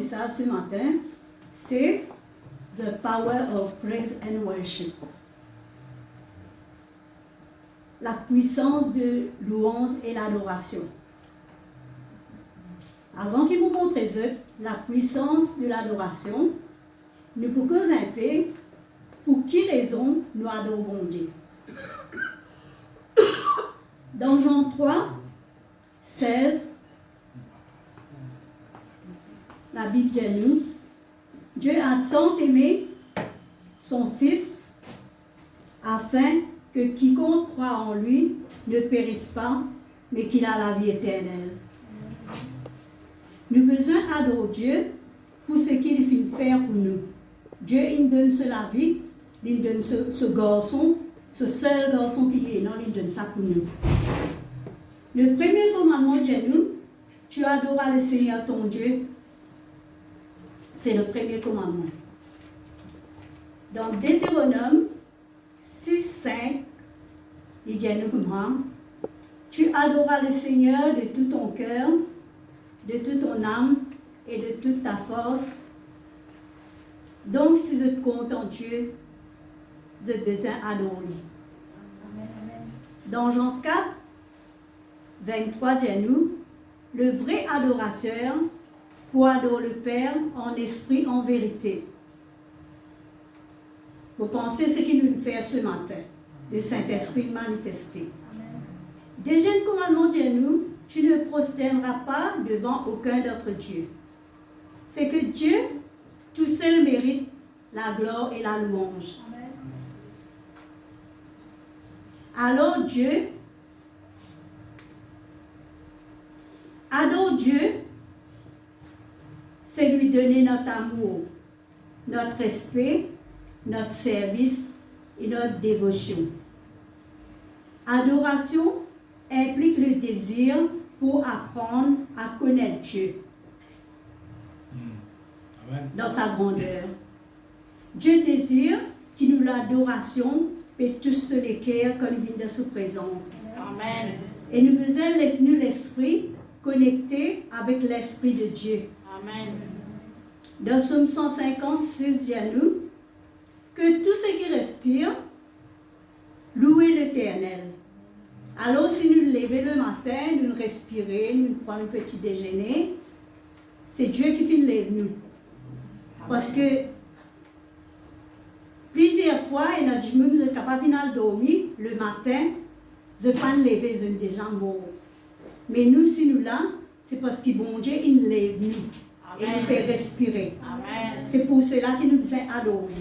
message ce matin, c'est The Power of Praise and Worship. La puissance de louange et l'adoration. Avant qu'il vous montre la puissance de l'adoration, nous pouvons causer un peu pour qui raison nous adorons Dieu. Dans Jean 3, 16, la Bible dit nous, Dieu a tant aimé son Fils afin que quiconque croit en lui ne périsse pas, mais qu'il a la vie éternelle. Nous avons besoin d'adorer Dieu pour ce qu'il vient faire pour nous. Dieu, il donne la vie, il donne ce garçon, ce seul garçon qui est non, il donne ça pour nous. Le premier commandement de nous, tu adoreras le Seigneur ton Dieu. C'est le premier commandement. Dans Deutéronome 6, 5, il dit nous comme tu adoreras le Seigneur de tout ton cœur, de toute ton âme et de toute ta force. Donc, si je te compte en Dieu, j'ai besoin d'adorer. Dans Jean 4, 23, dit nous, le vrai adorateur pour adorer le Père en esprit, en vérité. Vous pensez ce qu'il nous fait ce matin, le Saint-Esprit manifesté. Deuxième commandement dit nous, tu ne prosterneras pas devant aucun autre Dieu. C'est que Dieu, tout seul mérite la gloire et la louange. Amen. Alors Dieu, adore Dieu, c'est lui donner notre amour, notre respect, notre service et notre dévotion. Adoration implique le désir pour apprendre à connaître Dieu. Amen. Dans sa grandeur. Dieu désire qu'il nous l'adoration et tous ceux les cœurs quand nous venons de sa présence. Amen. Et nous besoin laisser nous l'esprit connecté avec l'esprit de Dieu. Amen. Dans Psaume 156, il y a nous que tout ce qui respire louez l'Éternel. Alors si nous nous levons le matin, nous respirons, nous prenons un petit déjeuner, c'est Dieu qui fait lever nous. Parce que plusieurs fois, il a dit, je ne suis pas de dormir le matin, je ne peux pas me lever, je suis déjà mort. Mais nous, si nous là, c'est parce que bon Dieu, il lève nous. Amen. Et nous pouvons respirer. Amen. C'est pour cela qu'il nous besoin adorer.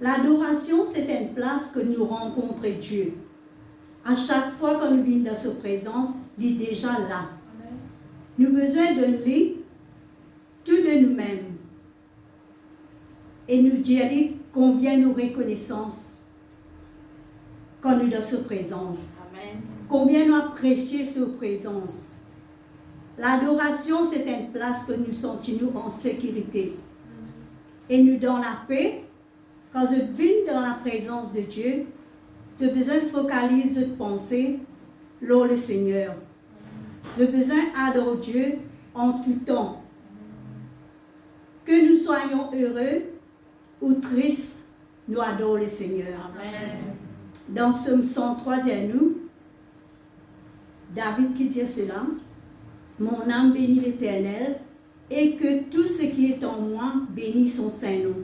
L'adoration, c'est une place que nous rencontrons Dieu. À chaque fois que nous venons dans sa présence, il est déjà là. Amen. Nous avons besoin de lui, tout de nous-mêmes. Et nous dire combien nous reconnaissons quand nous sommes dans sa présence. Amen. Combien nous apprécions sa présence. L'adoration, c'est une place que nous sentons en sécurité. Et nous dans la paix. Quand je viens dans la présence de Dieu, j'ai besoin de focaliser de penser l'eau le Seigneur. J'ai besoin d'adorer Dieu en tout temps. Que nous soyons heureux ou tristes, nous adorons le Seigneur. Amen. Dans Psaume 103, dit nous, David qui dit cela, mon âme bénit l'Éternel et que tout ce qui est en moi bénit son Saint-Nom.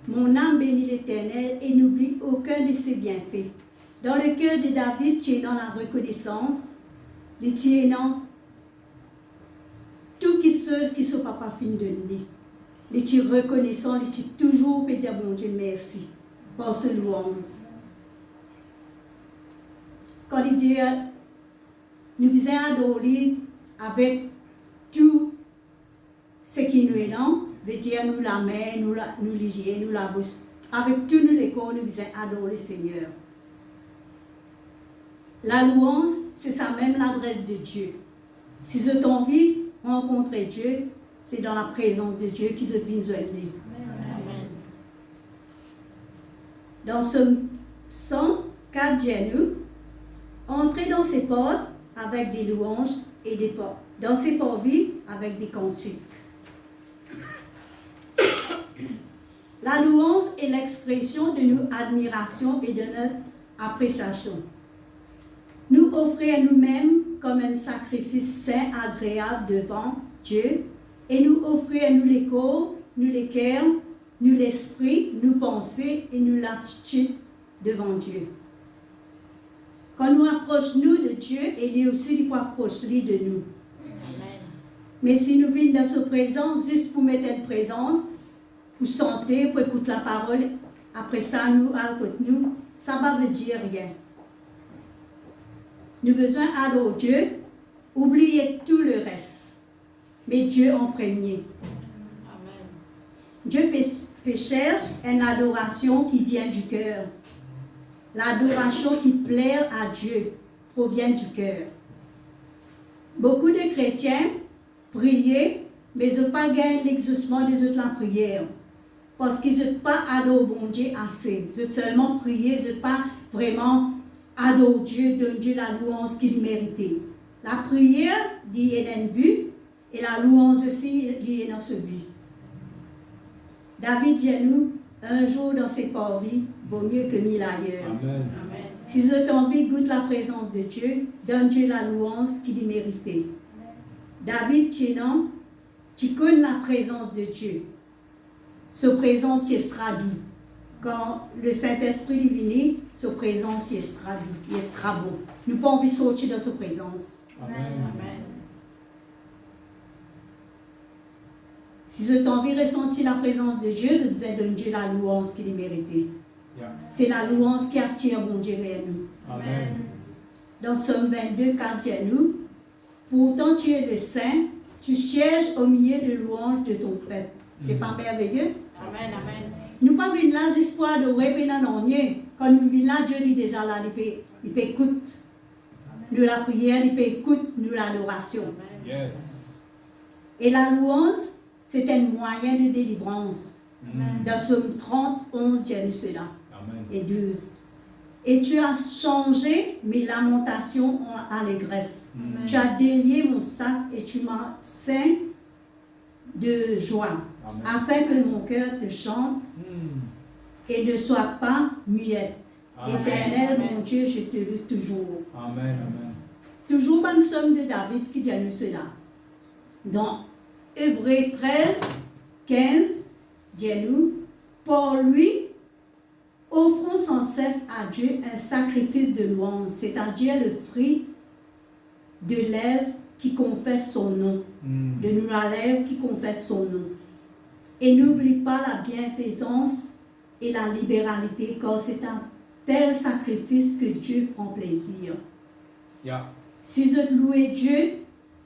Mon âme bénit l'Éternel et n'oublie aucun de ses bienfaits. Dans le cœur de David, tu es dans la reconnaissance, tu es dans tout chose qui ne soit pas fin de lui. Tu es reconnaissant, tu es toujours pour dire bon Dieu merci pour ce louange. Quand il dit, nous devons adorer avec tout ce qui nous est là. Veut dire nous la main, nous l'hygiène, nous la bouche. Avec tous nous les corps, nous devons adorer le Seigneur. La louange, c'est ça même l'adresse de Dieu. Si je t'envie de rencontrer Dieu, c'est dans la présence de Dieu qui se vient joindre. Dans ce 104 Dieu, Entrez dans ses portes avec des louanges et des portes. Dans ses parvis avec des cantiques. La louange est l'expression de notre admiration et de notre appréciation. Nous offrir nous-mêmes comme un sacrifice saint, agréable devant Dieu, et nous offrir nous les corps, nous les cœurs, nous l'esprit, nous pensées et nous l'attitude devant Dieu. Quand nous approchons de Dieu, il y a aussi des approcher de nous. Amen. Mais si nous venons dans sa présence, juste pour mettre une présence, pour chanter, pour écouter la parole, après ça, nous, à côté de nous, ça ne veut dire rien. Nous avons besoin d'adorer Dieu, oublier tout le reste. Mais Dieu en premier. Amen. Dieu cherche une adoration qui vient du cœur. L'adoration qui plaît à Dieu provient du cœur. Beaucoup de chrétiens prient, mais ils n'ont pas gagné l'exaucement des autres la prière. Parce qu'ils n'ont pas adoré bon Dieu assez. Ils ont seulement prié, ils n'ont pas vraiment adoré Dieu, donné Dieu la louange qu'il méritait. La prière, il y a un but, et la louange aussi, il y a dans ce but. David dit à nous, un jour dans ses parvis vaut mieux que 1000 ailleurs. Amen. Amen. Si vous avez envie de goûter la présence de Dieu, donne Dieu la louange qu'il méritait. David, tu connais la présence de Dieu. Sa présence qui sera doux. Quand le Saint-Esprit est venu, sa présence qui sera doux, il sera beau. Nous n'avons pas envie de sortir de sa présence. Amen. Amen. Si vous avez envie de ressentir la présence de Dieu, je disais donne Dieu la louange qu'il méritait. Yeah. C'est la louange qui attire mon Dieu vers nous. Amen. Dans Somme 22, 4 dit à nous, pourtant tu es le Saint, tu cherches au milieu de louanges de ton peuple. C'est pas merveilleux? Amen, amen. Nous pas venir là l'espoir de répéter non rien. Quand nous venons là, Dieu lui dit là, il peut écouter. Nous la prière, il peut écouter nous l'adoration. Yes. Et la louange, c'est un moyen de délivrance. Amen. Dans Somme 30, 11, dit nous cela. Amen. Et 12. Et tu as changé mes lamentations en allégresse. Amen. Tu as délié mon sac et tu m'as ceint de joie. Amen. Afin que mon cœur te chante et ne soit pas muette. Amen. Éternel, mon Dieu, je te loue toujours. Amen. Amen. Toujours bonne somme de David qui dit à nous cela. Dans Hébreux 13, 15, dit à nous, pour lui, offrons sans cesse à Dieu un sacrifice de louange, c'est-à-dire le fruit de lèvres qui confesse son nom, de nous la lèvre qui confesse son nom. Et n'oublie pas la bienfaisance et la libéralité, car c'est un tel sacrifice que Dieu prend plaisir. Yeah. Si vous louez Dieu,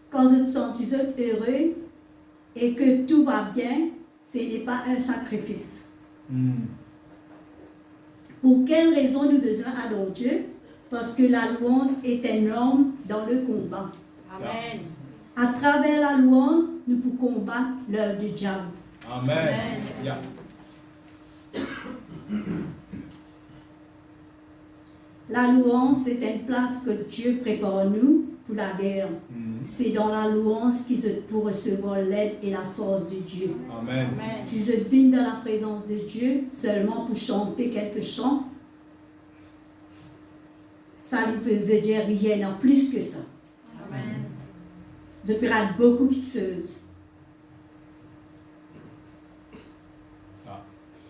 quand vous sentez heureux et que tout va bien, ce n'est pas un sacrifice. Pour quelle raison nous devons adorer Dieu? Parce que la louange est un arme dans le combat. Amen. À travers la louange, nous pouvons combattre l'œuvre du diable. Amen. Amen. Yeah. La louange, c'est une place que Dieu prépare nous pour la guerre. C'est dans la louange qu'ils sont pour recevoir l'aide et la force de Dieu. Amen. Si je viens dans la présence de Dieu seulement pour chanter quelques chants, ça ne veut dire rien en plus que ça. Amen. Je peux être beaucoup quitteuse.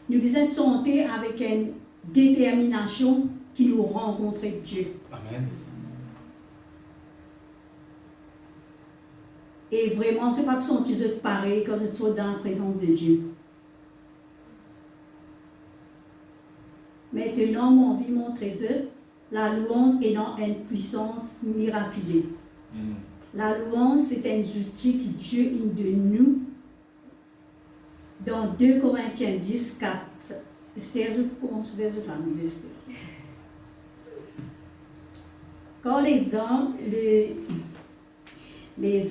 Nous devons chanter avec une détermination qui nous rencontre avec Dieu. Amen. Et vraiment, ce n'est pas pour sentir pareil quand je suis dans la présence de Dieu. Maintenant, mon vie montre la louange est dans une puissance miraculeuse. La louange, c'est un outil que Dieu donne nous. Dans 2 Corinthiens 10, 4. Serge, comment se fait la université? Quand les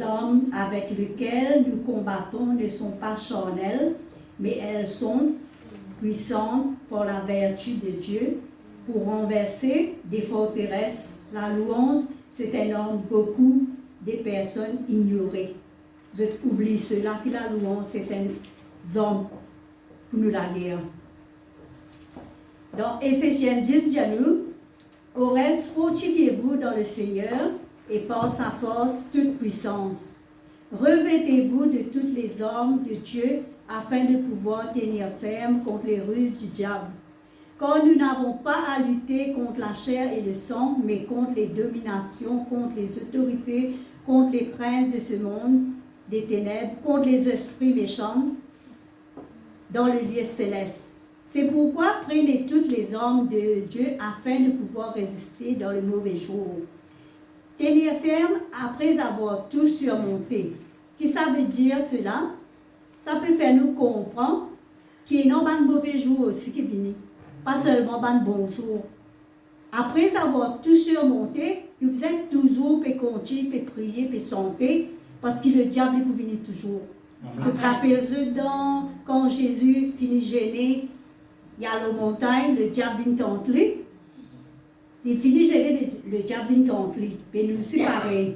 hommes avec lesquels nous combattons ne sont pas charnels, mais elles sont puissantes pour la vertu de Dieu pour renverser des forteresses. La louange, c'est un homme, beaucoup de personnes ignorées. Je oublie cela, que la louange, c'est un homme pour nous la guerre. Dans Éphésiens 10, dit nous, au reste, fortifiez-vous dans le Seigneur et par sa force toute puissance. Revêtez-vous de toutes les armes de Dieu afin de pouvoir tenir ferme contre les ruses du diable. Car nous n'avons pas à lutter contre la chair et le sang, mais contre les dominations, contre les autorités, contre les princes de ce monde des ténèbres, contre les esprits méchants dans le lieu céleste. C'est pourquoi prenez toutes les armes de Dieu afin de pouvoir résister dans le mauvais jour. Tenir ferme après avoir tout surmonté. Qu'est-ce que ça veut dire cela? Ça peut faire nous comprendre qu'il y a un mauvais jour aussi qui vient. Pas seulement un bon jour. Après avoir tout surmonté, nous devons toujours continuer, prier, chanter, parce que le diable peut venir toujours. Se rappelez-vous quand Jésus finit gêné, il y a la montagne, le diable vient tenter. Il finit gêné, le diable vient tenter. Mais nous aussi pareil.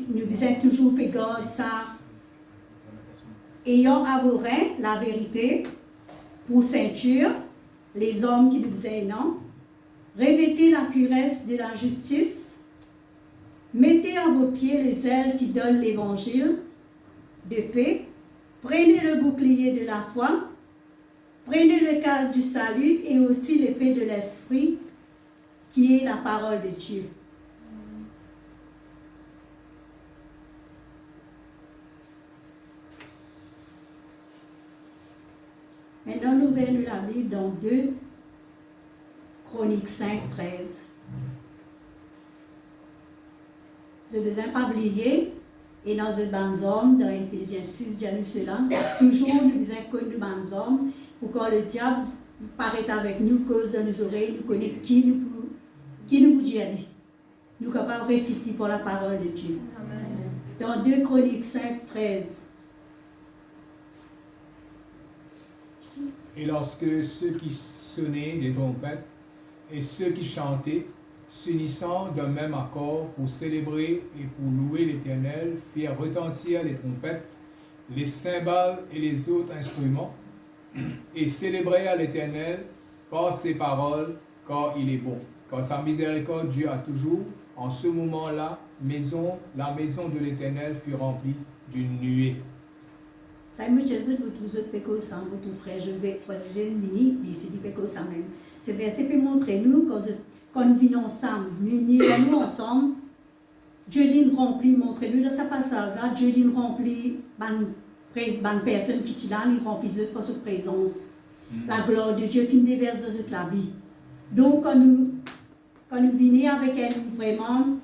Nous devons toujours garder ça. Ayant à vos reins la vérité pour ceinture, les hommes qui nous aiment, revêtez la cuirasse de la justice, mettez à vos pieds les ailes qui donnent l'évangile de paix, prenez le bouclier de la foi, prenez le casque du salut et aussi l'épée de l'esprit qui est la parole de Dieu. Maintenant, nous verrons la Bible dans 2 Chroniques 5, 13. Je ne besoin pas oublier, et dans une bande homme, dans Éphésiens 6, j'ai lu cela, toujours nous besoin que nous bande hommes, pour quand le diable paraît avec nous, cause dans nos oreilles, nous connaît qui nous dit à lui. Nous sommes capables de réfuter pour la parole de Dieu. Amen. Dans 2 Chroniques 5, 13. Et lorsque ceux qui sonnaient des trompettes et ceux qui chantaient, s'unissant d'un même accord pour célébrer et pour louer l'Éternel, firent retentir les trompettes, les cymbales et les autres instruments, et célébrèrent l'Éternel par ses paroles, car il est bon, car sa miséricorde dure toujours. En ce moment-là, la maison de l'Éternel fut remplie d'une nuée. Simon Jésus, votre péché sans votre frère Joseph, frère Jérémie, ici du péché sans même. Ce verset peut montrer nous quand nous vivons ensemble, nous ensemble, Dieu nous remplit, montrez-nous dans sa passage, Dieu nous remplit, bonne personne qui est là, nous remplit par sa présence. La gloire de Dieu finit déverse dans toute la vie. Donc quand nous venons avec une vraiment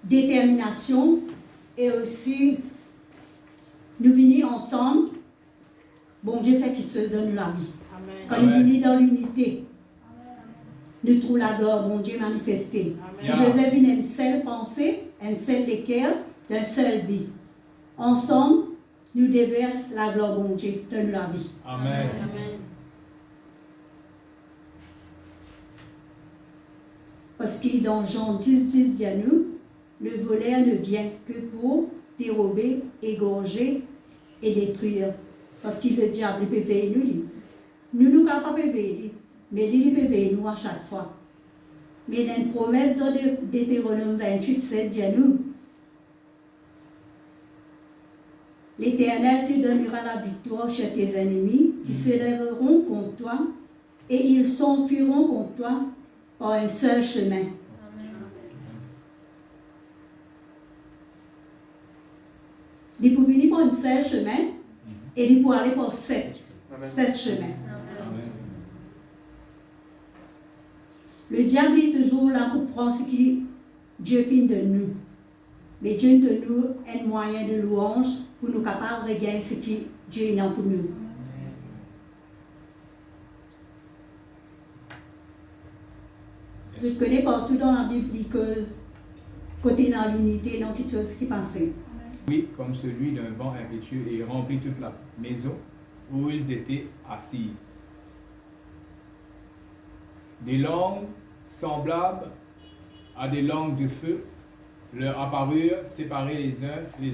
détermination et aussi nous venons ensemble, bon Dieu fait qu'il se donne la vie. Amen. Quand nous venons dans l'unité, nous trouvons la gloire, bon Dieu manifestée. Nous devons venir une seule pensée, un seul équerre, d'un seul but. Ensemble, nous déversons la gloire, bon Dieu, donne la vie. Amen. Amen. Parce que dans Jean 10, 10, dit à nous, le voleur ne vient que pour dérober, égorger et détruire. Parce que le diable peut veiller nous. Nous ne sommes pas veiller, mais il peut veiller nous à chaque fois. Mais il y a une promesse dans Deutéronome 28, 7, dit à nous, l'Éternel te donnera la victoire chez tes ennemis qui se lèveront contre toi et ils s'enfuiront contre toi par un seul chemin. Il peut venir par un seul chemin et il peut aller par sept chemins. Amen. Le diable est toujours là pour prendre ce que Dieu fait de nous. Mais Dieu donne nous un moyen de louange pour nous capables de regagner ce que Dieu a pour nous. Je connais partout dans la Bible que côté dans l'unité, dans quelque chose qui passait. Oui, comme celui d'un vent impétueux et remplit toute la maison où ils étaient assis. Des langues semblables à des langues de feu, leur apparurent séparés les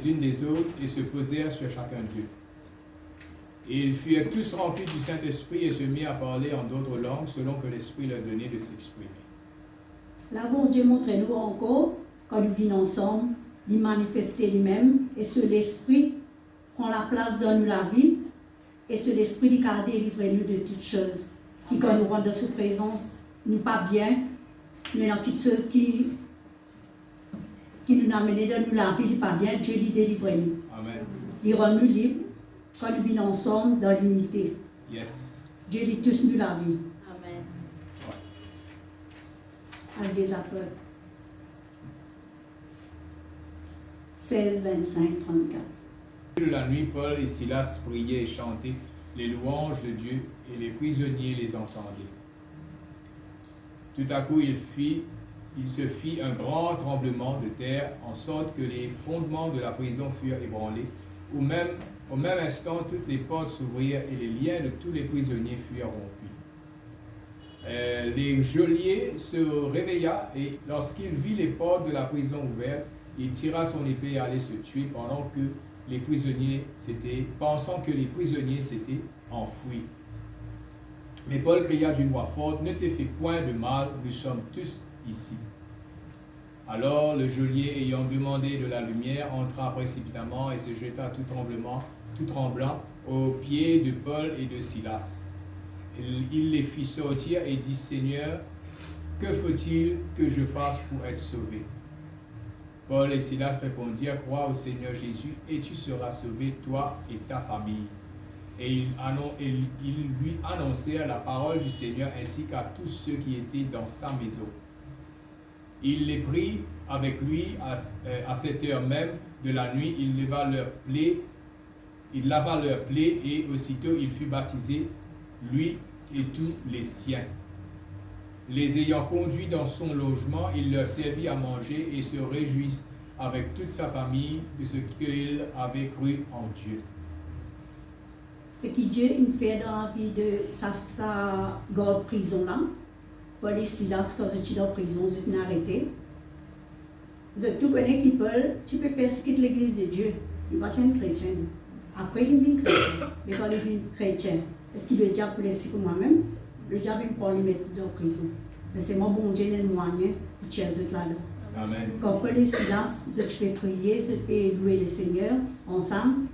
unes des autres et se posèrent sur chacun d'eux. Et ils furent tous remplis du Saint-Esprit et se mirent à parler en d'autres langues selon que l'Esprit leur donnait de s'exprimer. Là, bon Dieu montre-nous encore, quand nous vivons ensemble, il manifester lui-même, et sur l'Esprit prend la place dans nous la vie, et sur l'Esprit qui a délivré nous de toutes choses. Qui, quand nous rentrons dans sa présence, nous pas bien, nous dans toutes choses qui nous amènent dans nous la vie, pas bien, Dieu lui délivre nous. Amen. Il rend nous libres quand nous vivons ensemble dans l'unité. Yes. Dieu lui tous nous la vie. Amen. Avec les apôtres. 16, 25, 34. De la nuit, Paul et Silas priaient et chantaient les louanges de Dieu, et les prisonniers les entendaient. Tout à coup, il se fit un grand tremblement de terre, en sorte que les fondements de la prison furent ébranlés. Au même instant, toutes les portes s'ouvrirent et les liens de tous les prisonniers furent rompus. Les geôliers se réveilla et lorsqu'il vit les portes de la prison ouvertes, il tira son épée et allait se tuer pensant que les prisonniers s'étaient enfouis. Mais Paul cria d'une voix forte, « Ne te fais point de mal, nous sommes tous ici. » Alors le geôlier, ayant demandé de la lumière, entra précipitamment et se jeta tout tremblant aux pieds de Paul et de Silas. Il les fit sortir et dit, « Seigneur, que faut-il que je fasse pour être sauvé ?» Paul et Silas répondirent, « Crois au Seigneur Jésus et tu seras sauvé, toi et ta famille. » Et ils lui annoncèrent la parole du Seigneur ainsi qu'à tous ceux qui étaient dans sa maison. Il les prit avec lui à cette heure même de la nuit, il lava leurs plaies et aussitôt il fut baptisé, lui et tous les siens. Les ayant conduits dans son logement, il leur servit à manger et se réjouit avec toute sa famille de ce qu'il avait cru en Dieu. Ce que Dieu il fait dans la vie de sa grande prison là, Paul et Silas, quand je suis dans la prison, je suis arrêté. Je tout connais qui Paul, tu peux persécuter l'église de Dieu. Il va être chrétien. Après, il devient chrétien. Mais quand il devient chrétien, est-ce qu'il le diable pour laisser comme moi-même? Le diable il prend les mettre dans la prison. Mais c'est mon bon Dieu le moyen pour tuer les autres là-dedans. Amen. Quand Paul et Silas, je peux prier, je peux louer le Seigneur ensemble.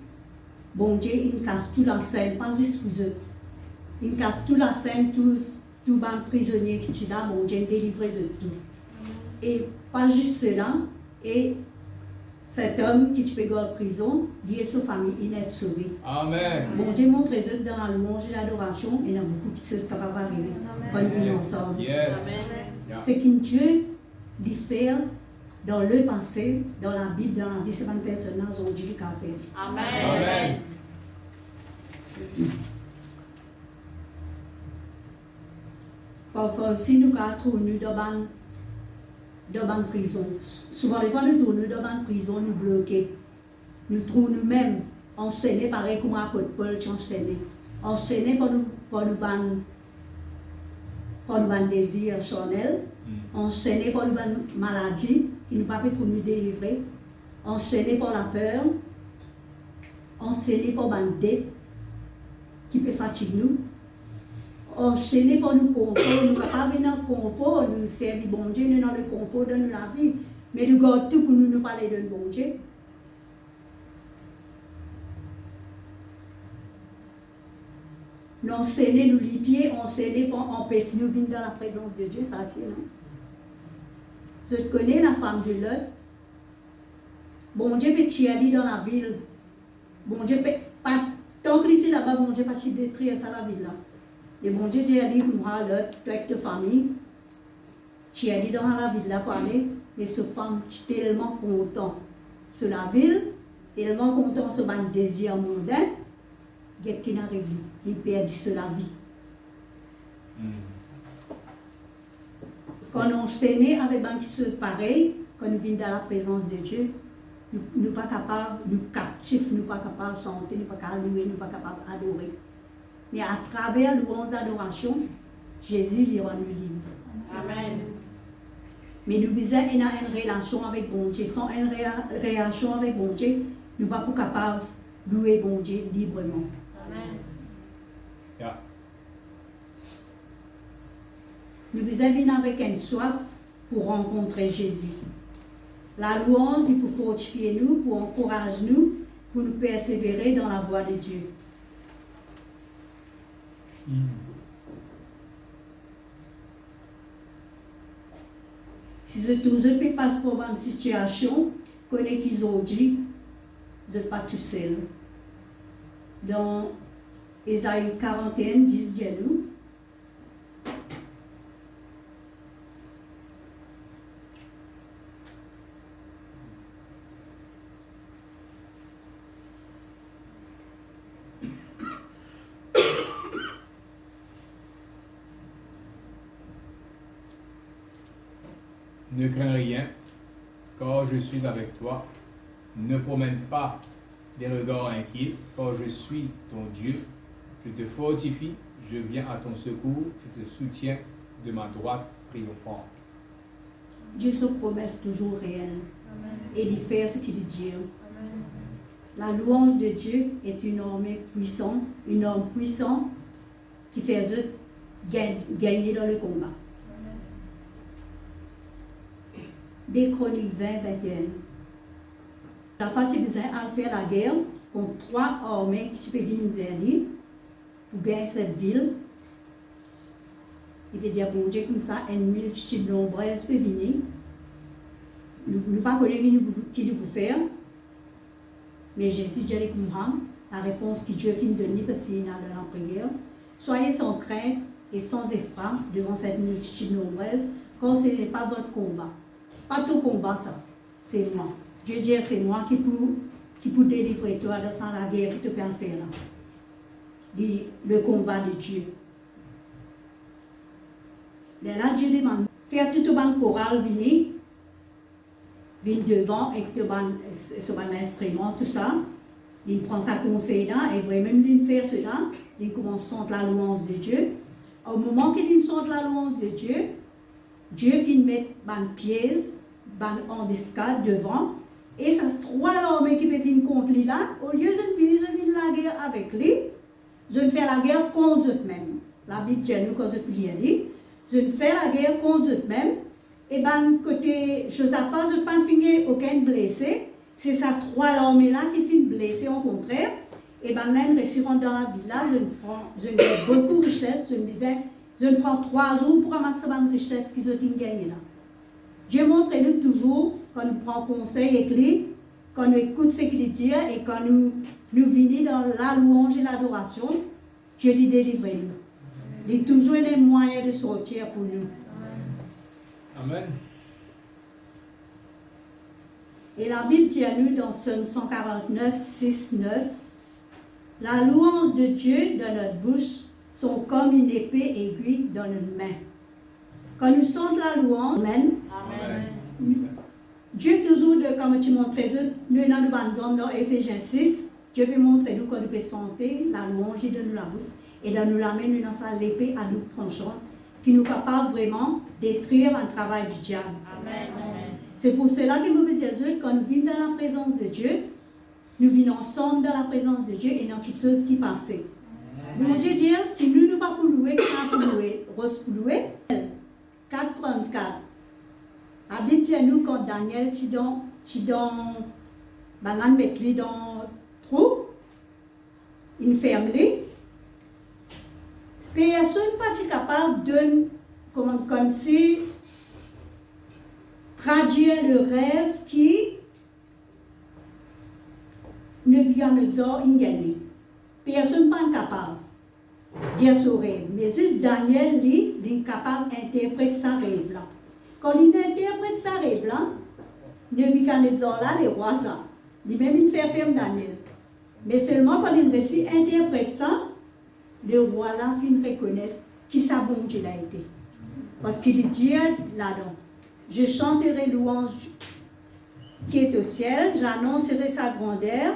Bon Dieu, il casse toute la scène, pas juste pour eux. Il casse toute la scène, tous les prisonniers qui sont là, bon Dieu, délivre eux tout. Et pas juste cela, et cet homme qui peut aller en prison, lui et sa famille, il est sauvé. Amen. Bon Dieu montre les autres dans la louange et l'adoration, et il y a beaucoup de choses capables d'arriver quand nous vivons ensemble. Yes. Yeah. C'est qu'un Dieu lui fait dans le passé, dans la Bible, dans la vie, c'est une personne ont Dieu qui a fait. Amen. Amen. Parfois aussi, nous trouvons dans une prison. Souvent, les fois, nous trouvons dans une prison, nous bloqués. Nous trouvons nous-mêmes enseignés, pareil comme l'apôtre Paul qui enseignait. Enseignés pour nous désirs charnels, enseignés pour nous maladies qui nous pas nous délivrer, enseignés pour la peur, enseignés pour une dette qui peut fatiguer nous. Enchaîner pour nous confort, nous capables dans le confort, nous servir bon Dieu, nous dans le confort de la vie, mais nous gardons tout pour nous parler de bon Dieu. Nous enseigner nous les pieds, enseigner pour empêcher nous de venir dans la présence de Dieu, ça c'est non. Je connais la femme de Lot. Bon Dieu peut tirer dans la ville. Bon Dieu peut pas tant qu'il est là-bas, bon Dieu peut pas détruire ça la ville là. Et bon Dieu dit, moi, là, toi avec ta famille, tu es allé dans la ville là pour aller, mais cette femme est tellement content sur la ville, tellement content sur son désir mondain, qu'il n'a réglé, il perd sur la vie. Quand on s'est né avec des choses pareilles, quand nous venons dans la présence de Dieu, nous ne sommes pas capables, nous captifs, nous ne sommes pas capables de chanter, nous ne sommes pas capables de louer, nous ne sommes pas capables d'adorer. Mais à travers louange d'adoration, Jésus lui rend nous libre. Amen. Mais nous besoin d'avoir une relation avec bon Dieu. Sans une relation avec bon Dieu, nous ne sommes pas capables de louer bon Dieu librement. Amen. Ja. Nous besoin venir avec une soif pour rencontrer Jésus. La louange est pour fortifier nous, pour encourager nous, pour nous persévérer dans la voie de Dieu. Si je peux passer par une situation, connaît qu'ils ont dit, je ne suis pas tout seul. Dans Ésaïe 41, 10, dis-nous. Ne crains rien, car je suis avec toi. Ne promène pas des regards inquiets, car je suis ton Dieu. Je te fortifie, je viens à ton secours, je te soutiens de ma droite triomphante. Dieu se promesse toujours réel. Et il fait ce qu'il dit. Amen. La louange de Dieu est une arme puissante, qui fait gagner dans le combat. Des Chroniques 20, 21. La fois tu as besoin de faire la guerre contre 3 armées qui peuvent venir vers lui pour gagner cette ville. Il peut dire, bon Dieu, comme ça, une multitude nombreuse peut venir. Nous ne pas connaître qui nous peut faire. Mais Jésus dit avec Mohammed, la réponse que Dieu finit de donner parce qu'il est dans la prière. Soyez sans crainte et sans effroi devant cette multitude nombreuse, car ce n'est pas votre combat. Pas ton combat, ça. C'est moi. Dieu dit, c'est moi qui peux délivrer toi de la guerre qui te peut faire là. Le combat de Dieu. Mais là, Dieu demande, faire tout le chorale venir devant et te sur l'instrument, tout ça. Il prend sa conseil là et vraiment il faire cela. Il commence à chanter la louange de Dieu. Au moment qu'il chante la louange de Dieu, Dieu vient mettre une pièce, une embuscade devant. Et ça, 3 armées qui peuvent venir contre lui là, au lieu de venir la guerre avec lui, je ne fais la guerre contre eux-mêmes. La Bible dit nous quand je prie à lui, je ne fais la guerre contre eux-mêmes. Et bien, côté Josaphat, je ne pas finir aucun blessé. C'est ça 3 armées là qui finissent blessées au contraire. Et bien là, ils rentrent dans la ville là, je ne beaucoup de richesses, je ne prends 3 jours pour ramasser une richesse qu'ils ont gagné là. Dieu montre-nous toujours, quand nous prenons conseil avec lui, quand nous écoutons ce qu'il dit et quand nous venons dans la louange et l'adoration, Dieu lui délivre nous. Il y a toujours des moyens de sortir pour nous. Amen. Et la Bible dit à nous dans Psaume 149, 6, 9, la louange de Dieu dans notre bouche sont comme une épée aiguë dans nos mains. Quand nous chantons la louange, Amen. Amen. Dieu toujours, comme tu montres, nous dans une zone dans Éphésiens 6, Dieu peut montrer nous quand nous pouvons chanter la louange de nous la bouche et de nous l'amener dans sa l'épée à double tranchant qui nous capable vraiment détruire un travail du diable. Amen. C'est pour cela que nous dire quand nous venons dans la présence de Dieu, nous venons ensemble dans la présence de Dieu et dans quelque chose qui passe. Mon Dieu dit, si nous ne pas pour louer, pour louer, rose pour louer, 4.34. La Bible dit à nous quand Daniel banane met dans trou, une ferme personne n'est pas capable de comme si traduire le rêve qui ne vient pas gagner. Personne n'est pas capable de dire ce rêve. Mais si Daniel lit, il est capable d'interpréter sa rêve là. Quand il interprète sa rêve là, Nebuchadnezzar là, les rois ça, lui-même il fait ferme Daniel. Mais seulement quand il réussit interprète ça, le roi là finit reconnaître qui sa bon Dieu a été. Parce qu'il dit là-dedans, je chanterai louange qui est au ciel, j'annoncerai sa grandeur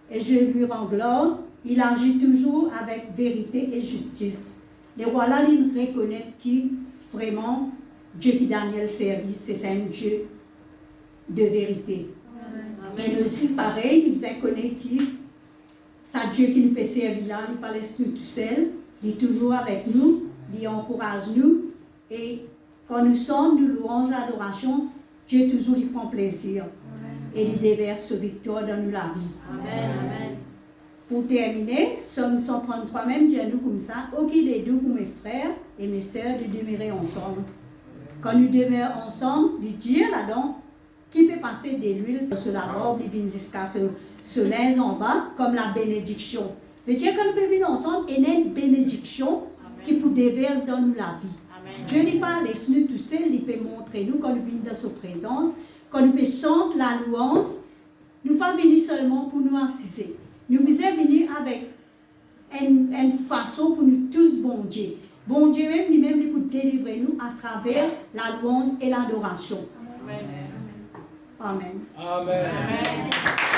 et je lui rends gloire. Il agit toujours avec vérité et justice. Le roi là, il reconnaît qui vraiment, Dieu qui Daniel servit, c'est un Dieu de vérité. Et nous aussi, pareil, nous connaissons qui, c'est Dieu qui nous peut servir là, il ne laisse nous tout seul, il est toujours avec nous, il encourage nous, et quand nous sommes, nous louons l'adoration, Dieu toujours il prend plaisir. Et il déverse ce victoire dans nous la vie. Amen. Amen. Pour terminer, Somme 133 même dit à nous comme ça, « Oh qu'il est doux pour mes frères et mes sœurs de demeurer ensemble. » Quand nous demeurons ensemble, il dit là-dedans, qui peut passer de l'huile sur la robe, il vient jusqu'à ce linge en bas, comme la bénédiction. Veut dire que nous pouvons venir ensemble et il y a une bénédiction qui peut déverser dans nous la vie. Amen. Dieu n'est pas laissé nous tout seul, il peut montrer nous quand nous venons dans sa présence, quand nous pouvons chanter la louange, nous ne pas venir seulement pour nous assister. Nous pouvons venir avec une façon pour nous tous bon Dieu. Bon Dieu même, lui-même, il peut délivrer nous à travers la louange et l'adoration. Amen. Amen. Amen. Amen.